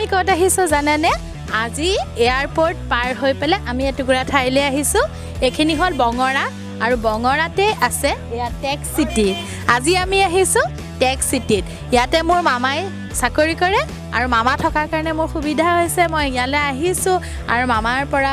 আমি ক'ত আহিছোঁ জানেনে আজি এয়াৰপৰ্ট পাৰ হৈ পেলাই আমি এটুকুৰা ঠাইলৈ আহিছোঁ এইখিনি হ'ল বঙৰা আৰু বঙৰাতে আছে এয়া টেক চিটি আজি আমি আহিছোঁ টেক চিটিত ইয়াতে মোৰ মামাই চাকৰি কৰে আৰু মামা থকাৰ কাৰণে মোৰ সুবিধা হৈছে মই ইয়ালৈ আহিছোঁ আৰু মামাৰ পৰা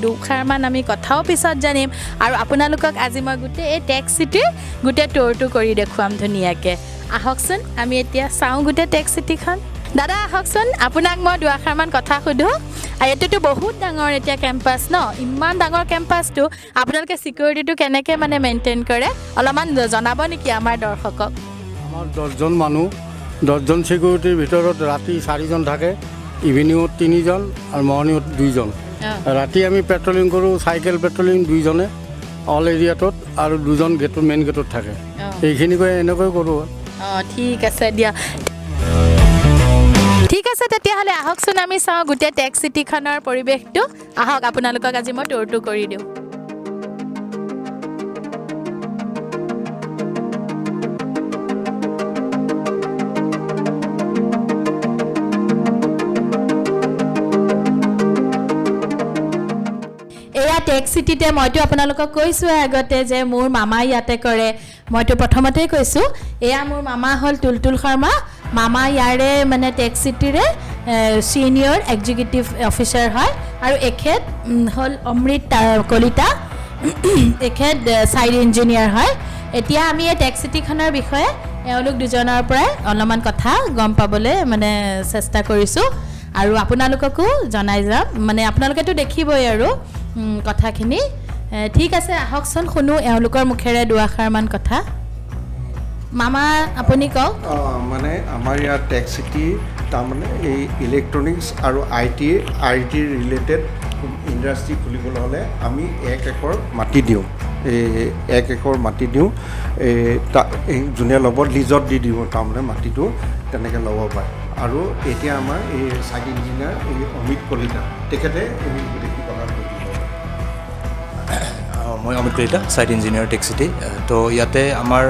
দুখাৰমান আমি কথাও পিছত জানিম আৰু আপোনালোকক আজি মই গোটেই এই টেক চিটিৰ গোটেই টুৰটো কৰি দেখুৱাম ধুনীয়াকৈ আহকচোন আমি এতিয়া চাওঁ গোটেই টেক চিটিখন দাদা আহকচোন আপোনাক মই দুআষাৰমান কথা সোধোঁ আৰু এইটোতো বহুত ডাঙৰ এতিয়া কেম্পাছ ন ইমান ডাঙৰ কেম্পাছটো আপোনালোকে ছিকিউৰিটিটো কেনেকৈ মানে মেইনটেইন কৰে অলপমান জনাব নেকি আমাৰ দৰ্শকক আমাৰ 10জন মানুহ 10জন ছিকিউৰিটিৰ ভিতৰত ৰাতি 4জন থাকে ইভিনিঙত 3জন আৰু মৰ্ণিঙত 2জন ৰাতি আমি পেট্ৰলিং কৰোঁ চাইকেল পেট্ৰলিং 2জনে অল এৰিয়াটোত আৰু 2জন গেটত মেইন গেটত থাকে এইখিনিকৈ এনেকৈ কৰোঁ ঠিক আছে দিয়া ঠিক আছে তেতিয়াহ'লে আহকচোন আমি চাওঁ গোটেই টেক চিটিখনৰ পৰিৱেশটো আহক আপোনালোকক আজি মই টুৰটো কৰি দিওঁ এয়া টেক চিটিতে মইতো আপোনালোকক কৈছোঁৱে আগতে যে মোৰ মামাই ইয়াতে কৰে মইতো প্ৰথমতেই কৈছোঁ এয়া মোৰ মামা হ'ল তুলতুল শৰ্মা মামা ইয়াৰে মানে টেক চিটিৰে ছিনিয়ৰ এক্সিকিউটিভ অফিচাৰ হয় আৰু এখেত হ'ল অমৃত কলিতা এখেত চাইড ইঞ্জিনিয়াৰ হয় এতিয়া আমি এই টেক চিটিখনৰ বিষয়ে এওঁলোক দুজনৰ পৰাই অলপমান কথা গম পাবলৈ মানে চেষ্টা কৰিছোঁ আৰু আপোনালোককো জনাই যাম মানে আপোনালোকেতো দেখিবই আৰু কথাখিনি ঠিক আছে আহকচোন শুনো এওঁলোকৰ মুখেৰে দুআষাৰমান কথা মামা আপুনি কওক মানে আমাৰ ইয়াত টেক চিটি তাৰমানে এই ইলেক্ট্ৰনিক্স আৰু আই টি ৰিলেটেড ইণ্ডাষ্ট্ৰি খুলিবলৈ হ'লে আমি 1 একৰ মাটি দিওঁ এই 1 একৰ মাটি দিওঁ যোনে ল'ব লিজত দি দিওঁ তাৰমানে মাটিটো তেনেকৈ ল'ব পাৰে আৰু এতিয়া আমাৰ এই চাইড ইঞ্জিনিয়াৰ এই অমিত কলিতা তেখেতে এই গোটেইখিনি কথা কৈ দিব মই Amit Kalita site engineer tech city তো ইয়াতে আমাৰ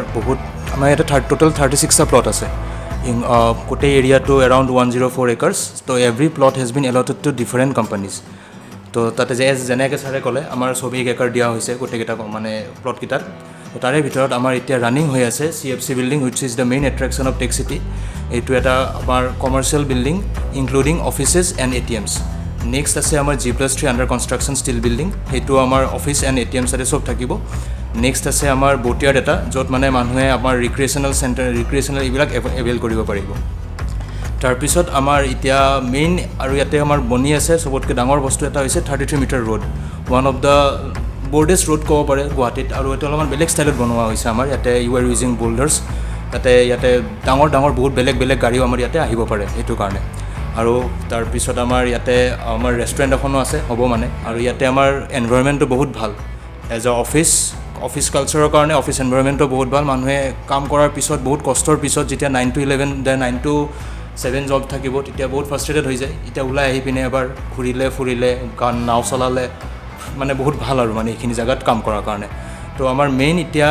ইয়াতে টোটেল 36টা প্লট আছে গোটেই এৰিয়াটো এৰাউণ্ড 104 acres তো every plot has been allotted to different companies তো তাতে যেনেকৈ ছাৰে ক'লে আমাৰ 24 একাৰ দিয়া হৈছে গোটেইকেইটা মানে প্লটকেইটাত তো তাৰে ভিতৰত আমাৰ এতিয়া ৰানিং হৈ আছে CFC building which is the main attraction of tech city এইটো এটা আমাৰ commercial building including offices and ATMs next আছে আমাৰ G+3 under construction still building সেইটো আমাৰ অফিচ এণ্ড ATMs তাতে চব থাকিব নেক্সট আছে আমাৰ বটিয়াৰ্ড এটা য'ত মানে মানুহে আমাৰ ৰিক্ৰিয়েশ্যনেল চেণ্টাৰ ৰিক্ৰিয়েশ্যনেল এইবিলাক এভেইল কৰিব পাৰিব তাৰপিছত আমাৰ এতিয়া মেইন আৰু ইয়াতে আমাৰ বনি আছে চবতকৈ ডাঙৰ বস্তু এটা হৈছে 33 metre road one of the broadest road ক'ব পাৰে গুৱাহাটীত আৰু এইটো অলপমান বেলেগ ষ্টাইলত বনোৱা হৈছে আমাৰ ইয়াতে ইউ আৰ ইউজিং বোল্ডাৰ্ছ ইয়াতে ডাঙৰ বহুত বেলেগ গাড়ীও আমাৰ ইয়াতে আহিব পাৰে সেইটো কাৰণে আৰু তাৰপিছত আমাৰ ইয়াতে আমাৰ ৰেষ্টুৰেণ্ট এখনো আছে হ'ব মানে আৰু ইয়াতে আমাৰ এনভাইৰনমেণ্টটো বহুত ভাল এজ এ অফিচ কালচাৰৰ কাৰণে অফিচ এনভাইৰনমেণ্টটো বহুত ভাল মানুহে কাম কৰাৰ পিছত বহুত কষ্টৰ পিছত যেতিয়া 9 to 11 9 to 7 জব থাকিব তেতিয়া বহুত ফ্ৰাষ্ট্ৰেটেড হৈ যায় এতিয়া ওলাই আহি পিনে এবাৰ ফুৰিলে নাও চলালে মানে বহুত ভাল আৰু মানে এইখিনি জেগাত কাম কৰাৰ কাৰণে তো আমাৰ মেইন এতিয়া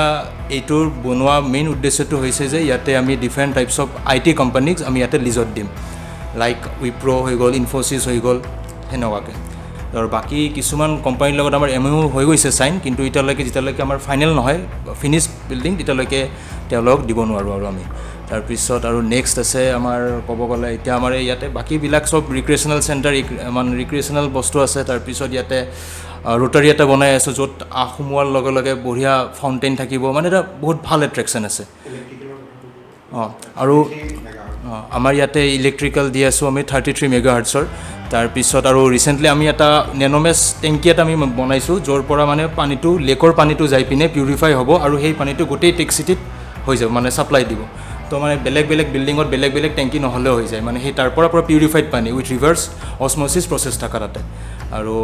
এইটোৰ বনোৱা মেইন উদ্দেশ্যটো হৈছে যে ইয়াতে আমি ডিফাৰেণ্ট টাইপছ অফ IT কোম্পানীক আমি ইয়াতে লিজত দিম লাইক উইপ্ৰ হৈ গ'ল ইনফ'চিছ হৈ গ'ল সেনেকুৱাকৈ আৰু বাকী কিছুমান কোম্পানীৰ লগত আমাৰ MOU হৈ গৈছে চাইন কিন্তু যেতিয়ালৈকে আমাৰ ফাইনেল নহয় ফিনিছ বিল্ডিং তেতিয়ালৈকে তেওঁলোকক দিব নোৱাৰোঁ আৰু আমি তাৰপিছত আৰু নেক্সট আছে আমাৰ ক'ব গ'লে এতিয়া আমাৰ ইয়াতে বাকীবিলাক চব ৰিক্ৰিয়েশ্যনেল চেণ্টাৰ মানে ৰিক্ৰিয়েশ্যনেল বস্তু আছে তাৰপিছত ইয়াতে ৰোটাৰী এটা বনাই আছোঁ য'ত সোমোৱাৰ লগে লগে বঢ়িয়া ফাউণ্টেইন থাকিব মানে এটা বহুত ভাল এট্ৰেকশ্যন আছে আৰু আমাৰ ইয়াতে ইলেক্ট্ৰিকেল দি আছোঁ আমি 33 মেগাহাৰ্টছৰ তাৰপিছত আৰু ৰিচেণ্টলি আমি এটা নেন'মেছ টেংকি এটা আমি বনাইছোঁ য'ৰ পৰা মানে পানীটো লেকৰ পানীটো যাই পিনে পিউৰিফাই হ'ব আৰু সেই পানীটো গোটেই টেক চিটিত হৈ যাব মানে ছাপ্লাই দিব তো মানে বেলেগ বিল্ডিঙত বেলেগ টেংকি নহ'লেও হৈ যায় মানে সেই তাৰ পৰা পিউৰিফাইড পানী উইথ ৰিভাৰ্ছ অছম'চিছ প্ৰচেছ থকা তাতে আৰু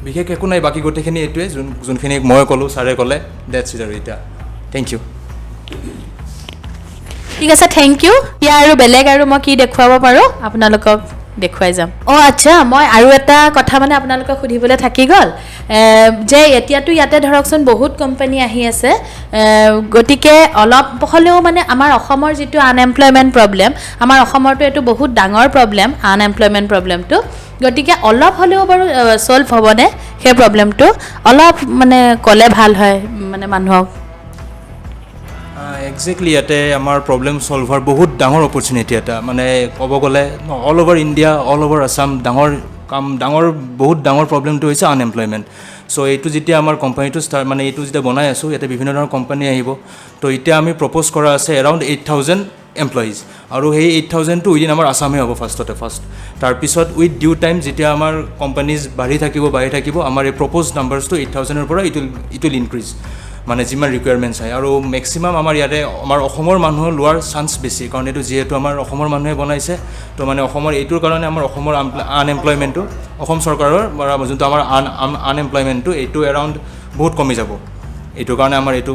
বিশেষ একো নাই বাকী গোটেইখিনি এইটোৱে যোনখিনি মই ক'লোঁ ছাৰে ক'লে ডেটছ ইট আৰু এতিয়া থেংক ইউ ঠিক আছে থেংক ইউ এতিয়া আৰু বেলেগ আৰু মই কি দেখুৱাব পাৰোঁ আপোনালোকক দেখুৱাই যাম আচ্ছা মই আৰু এটা কথা মানে আপোনালোকক সুধিবলৈ থাকি গ'ল যে এতিয়াতো ইয়াতে ধৰকচোন বহুত কোম্পানী আহি আছে গতিকে অলপ হ'লেও মানে আমাৰ অসমৰ যিটো আনএমপ্লয়মেণ্ট প্ৰব্লেম আমাৰ অসমৰটো এইটো বহুত ডাঙৰ প্ৰব্লেম আনএমপ্লয়মেণ্ট প্ৰব্লেমটো গতিকে অলপ হ'লেও বাৰু ছল্ভ হ'বনে সেই প্ৰব্লেমটো অলপ মানে ক'লে ভাল হয় মানে মানুহক একজেক্টলি ইয়াতে আমাৰ প্ৰব্লেম ছল্ভ হোৱাৰ বহুত ডাঙৰ অপৰচুনিটি এটা মানে ক'ব গ'লে all over India all over Assam বহুত ডাঙৰ প্ৰব্লেমটো হৈছে আনএমপ্লয়মেণ্ট চ' এইটো যেতিয়া আমাৰ কোম্পানীটো মানে এইটো যেতিয়া বনাই আছোঁ ইয়াতে বিভিন্ন ধৰণৰ কোম্পানী আহিব তো এতিয়া আমি প্ৰপ'জ কৰা আছে এৰাউণ্ড 8,000 এমপ্লয়িজ আৰু সেই 8,000টো উইদিন আমাৰ আছামে হ'ব ফাৰ্ষ্ট তাৰপিছত উইথ ডিউ টাইম যেতিয়া আমাৰ কোম্পানীজ বাঢ়ি থাকিব আমাৰ এই প্ৰপ'জ নাম্বাৰছটো 8,000ৰ পৰা ইট উইল ইনক্ৰিজ মানে যিমান ৰিকুৱাৰমেণ্টছ হয় আৰু মেক্সিমাম আমাৰ ইয়াতে আমাৰ অসমৰ মানুহ লোৱাৰ চান্স বেছি কাৰণ এইটো যিহেতু আমাৰ অসমৰ মানুহে বনাইছে তো মানে অসমৰ এইটোৰ কাৰণে আমাৰ অসমৰ আনএমপ্লয়মেণ্টটো অসম চৰকাৰৰ যোনটো আমাৰ আনএমপ্লয়মেণ্টটো এইটো এৰাউণ্ড বহুত কমি যাব এইটো কাৰণে আমাৰ এইটো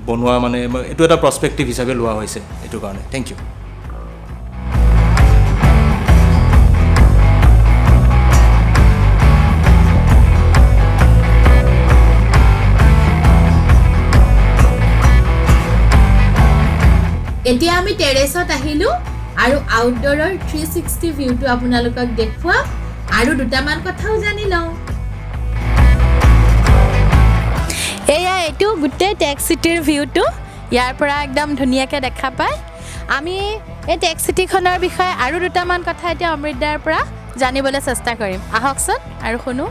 বনোৱা মানে এইটো এটা প্ৰস্পেক্টিভ হিচাপে লোৱা হৈছে এইটো কাৰণে থেংক ইউ এতিয়া আমি টেৰেছত আহিলোঁ আৰু আউটডোৰৰ 360 ভিউটো আপোনালোকক দেখুৱাম আৰু দুটামান কথাও জানি লওঁ এয়া এইটো গোটেই টেক্স চিটিৰ ভিউটো ইয়াৰ পৰা একদম ধুনীয়াকৈ দেখা পায় আমি এই টেক্স চিটিখনৰ বিষয়ে আৰু দুটামান কথা এতিয়া অমৃতদাৰ পৰা জানিবলৈ চেষ্টা কৰিম আহকচোন আৰু শুনো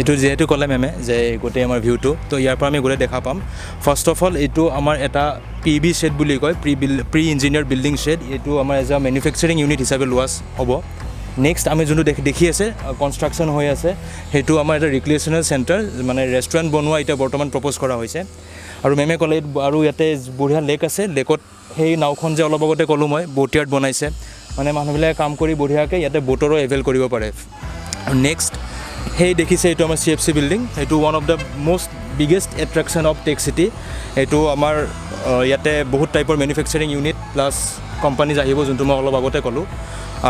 এইটো যিহেতু ক'লে মেমে যে গোটেই আমাৰ ভিউটো তো ইয়াৰ পৰা আমি গোটেই দেখা পাম ফাৰ্ষ্ট অফ অল এইটো আমাৰ এটা PB শ্বেড বুলি কয় প্ৰি ইঞ্জিনিয়াৰ বিল্ডিং শ্বেড এইটো আমাৰ এজ আ মেনুফেকচাৰিং ইউনিট হিচাপে লোৱা হ'ব নেক্সট আমি যোনটো দেখি আছে কনষ্ট্ৰাকশ্যন হৈ আছে সেইটো আমাৰ এটা ৰিক্ৰিয়েশ্যনেল চেণ্টাৰ মানে ৰেষ্টুৰেণ্ট বনোৱা এতিয়া বৰ্তমান প্ৰপ'জ কৰা হৈছে আৰু মেমে ক'লে আৰু ইয়াতে বঢ়িয়া লেক আছে লেকত সেই নাওখন যে অলপ আগতে ক'লোঁ মই ব'টয়াৰ্ড বনাইছে মানে মানুহবিলাকে কাম কৰি বঢ়িয়াকৈ ইয়াতে ব'টৰো এভেইল কৰিব পাৰে আৰু নেক্সট সেই দেখিছে এইটো আমাৰ CFC বিল্ডিং এইটো one of the most biggest attraction of tech city এইটো আমাৰ ইয়াতে বহুত টাইপৰ মেনুফেকচাৰিং ইউনিট প্লাছ কোম্পানীজ আহিব যোনটো মই অলপ আগতে ক'লোঁ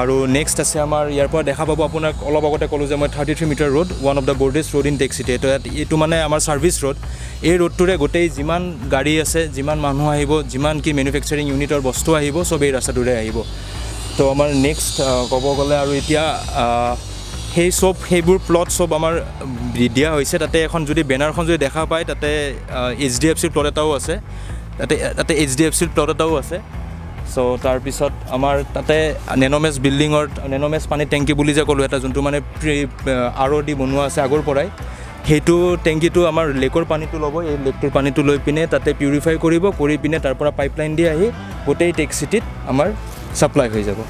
আৰু নেক্সট আছে আমাৰ ইয়াৰ পৰা দেখা পাব আপোনাক অলপ আগতে ক'লোঁ যে মই 33 metre road one of the broadest road in tech city এইটো মানে আমাৰ ছাৰ্ভিচ ৰোড এই ৰোডটোৰে গোটেই যিমান গাড়ী আছে যিমান মানুহ আহিব যিমান কি মেনুফেকচাৰিং ইউনিটৰ বস্তু আহিব চব এই ৰাস্তাটোৰে আহিব তো আমাৰ নেক্সট ক'ব গ'লে আৰু এতিয়া সেইবোৰ প্লট চব আমাৰ দিয়া হৈছে তাতে এখন যদি বেনাৰখন যদি দেখা পায় তাতে HDFC প্লট এটাও আছে তাতে HDFC প্লট এটাও আছে চ' তাৰপিছত আমাৰ তাতে নেন'মেছ পানীৰ টেংকি বুলি যে ক'লোঁ এটা যোনটো মানে ROD বনোৱা আছে আগৰ পৰাই সেইটো টেংকিটো আমাৰ লেকৰ পানীটো ল'ব এই লেকটোৰ পানীটো লৈ পিনে তাতে পিউৰিফাই কৰি পিনে তাৰ পৰা পাইপলাইন দি আহি গোটেই টেক চিটিত আমাৰ ছাপ্লাই হৈ যাব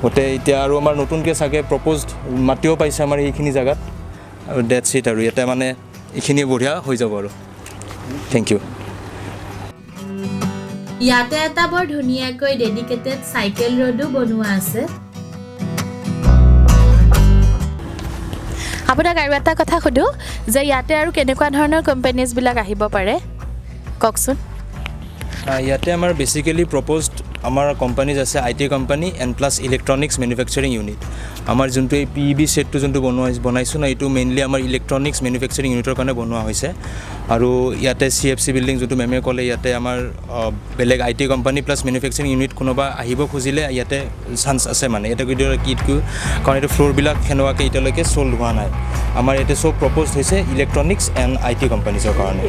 গোটেই এতিয়া আৰু আমাৰ নতুনকৈ চাগে প্ৰপ'জড মাটিও পাইছে আমাৰ এইখিনি জেগাত আৰু ডেট চিট আৰু ইয়াতে মানে এইখিনি বঢ়িয়া হৈ যাব আৰু থেংক ইউ ইয়াতে এটা বৰ ধুনীয়াকৈ ডেডিকেটেড চাইকেল ৰোডো বনোৱা আছে আপোনাক আৰু এটা কথা সুধোঁ যে ইয়াতে আৰু কেনেকুৱা ধৰণৰ কোম্পানীজবিলাক আহিব পাৰে কওকচোন ইয়াতে আমাৰ বেচিকেলি প্ৰপ'জড আমাৰ কোম্পানীজ আছে IT company and plus electronics manufacturing unit আমাৰ যোনটো এই PEB ছেটটো যোনটো বনাইছোঁ ন এইটো মেইনলি আমাৰ ইলেক্ট্ৰনিক্স মেনুফেকচাৰিং ইউনিটৰ কাৰণে বনোৱা হৈছে আৰু ইয়াতে CFC বিল্ডিং যোনটো মেমে ক'লে ইয়াতে আমাৰ বেলেগ IT company plus manufacturing unit কোনোবা আহিব খুজিলে ইয়াতে চান্স আছে মানে ইয়াতে কাৰণ এইটো ফ্ল'ৰবিলাক সেনেকুৱাকৈ এতিয়ালৈকে চল্ড হোৱা নাই আমাৰ ইয়াতে চব প্ৰপ'জ হৈছে ইলেক্ট্ৰনিক্স এণ্ড IT কোম্পানীজৰ কাৰণে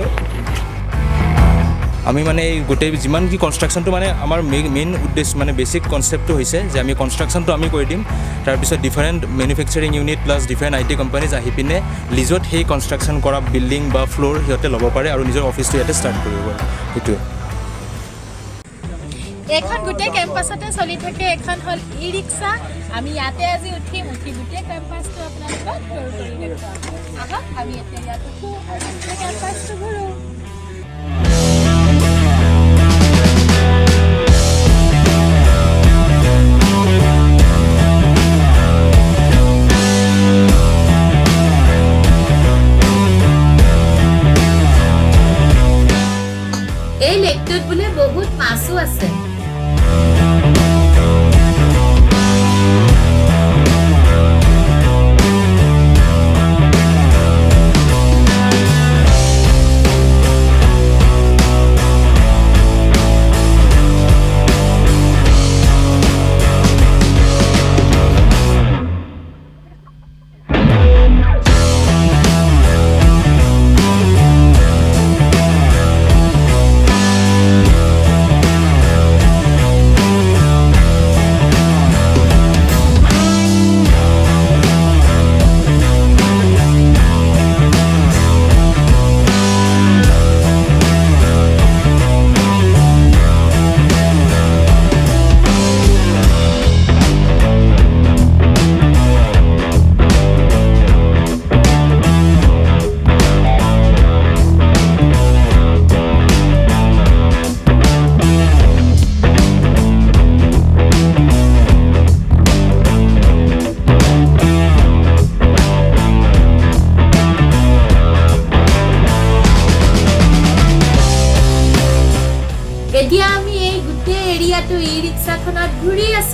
আমি মানে এই গোটেই যিমান কি কনষ্ট্ৰাকশ্যনটো মানে আমাৰ মেইন উদ্দেশ্য মানে বেছিক কনচেপ্টটো হৈছে যে আমি কনষ্ট্ৰাকশ্যনটো আমি কৰি দিম তাৰপিছত different manufacturing unit plus different IT companies আহি পিনে লিজত সেই কনষ্ট্ৰাকশ্যন কৰা বিল্ডিং বা ফ্ল'ৰ সিহঁতে ল'ব পাৰে আৰু নিজৰ অফিচটো ইয়াতে ষ্টাৰ্ট কৰিব পাৰে সেইটোৱে এইখন গোটেই কেম্পাছতে চলি থাকে এখন হ'ল ই ৰিক্সা আমি ইয়াতে আজি উঠি গোটেই কেম্পাছটো আপোনালোকক ট'ৰ কৰি দেখুৱাম আহক আমি এতিয়া ইয়াত উঠোঁ আৰু গোটেই কেম্পাছটো ঘূৰোঁ এই লেকটোত বোলে বহুত মাছো আছে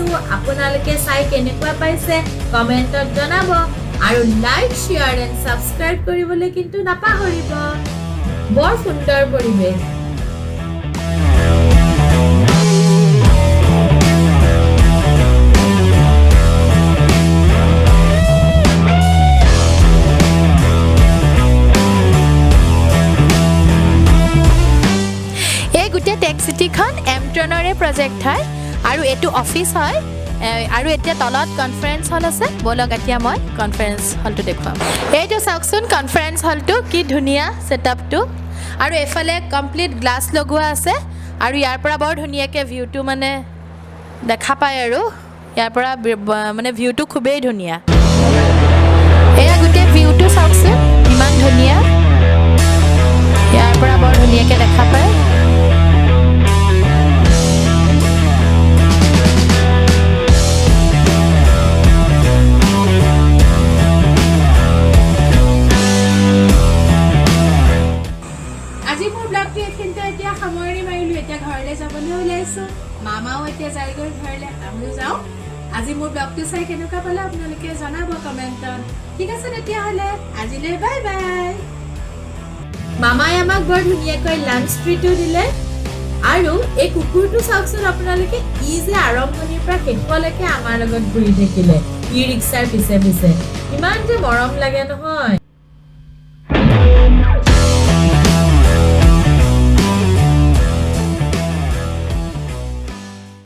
দেখাইছো আপোনালোকে চাই কেনেকুৱা পাইছে কমেন্টত জনাব আৰু লাইক শেয়াৰ এণ্ড সাবস্ক্ৰাইব কৰিবলৈ কিন্তু নাপাহৰিব বৰ সুন্দৰ পৰিৱেশ টেক্সিটিখন এমট্ৰনৰে প্ৰজেক্ট হয় আৰু এটো অফিস হয় আৰু এতিয়া তলত কনফাৰেন্স হল আছে বলক এতিয়া মই কনফাৰেন্স হলটো দেখুৱাম এইটো চাওকচোন কনফাৰেন্স হলটো কি ধুনিয়া সেটআপটো আৰু এফালে কমপ্লিট গ্লাস লগোৱা আছে আৰু ইয়াৰ পৰা বৰ ধুনিয়াকে ভিউটো মানে দেখা পায় আৰু ইয়াৰ পৰা মানে ভিউটো খুবেই ধুনিয়া এয়া গুটে ভিউটো চাওকচোন ইমান ধুনিয়া ইয়াৰ পৰা বৰ ধুনিয়াকে দেখা পায় সামৰি মাৰিলো এতিয়া ঘৰলৈ যাবলৈ ওলাইছো মামাও এতিয়া যাইগৈ ঘৰলৈ আমিও যাওঁ আজি মোৰ ব্লগটো চাই কেনেকুৱা পালে আপোনালোকে জনাব কমেন্টত ঠিক আছে তেতিয়াহ'লে আজিলৈ বাই বাই মামাই আমাক বৰ ধুনীয়াকৈ লাঞ্চ ট্ৰিটো দিলে আৰু এই কুকুৰটো চাওকচোন আপোনালোকে ই যে আৰম্ভণিৰ পৰা শেষলৈকে আমাৰ লগত ঘূৰি থাকিলে ই ৰিক্সাৰ পিছে পিছে ইমান যে মৰম লাগে নহয়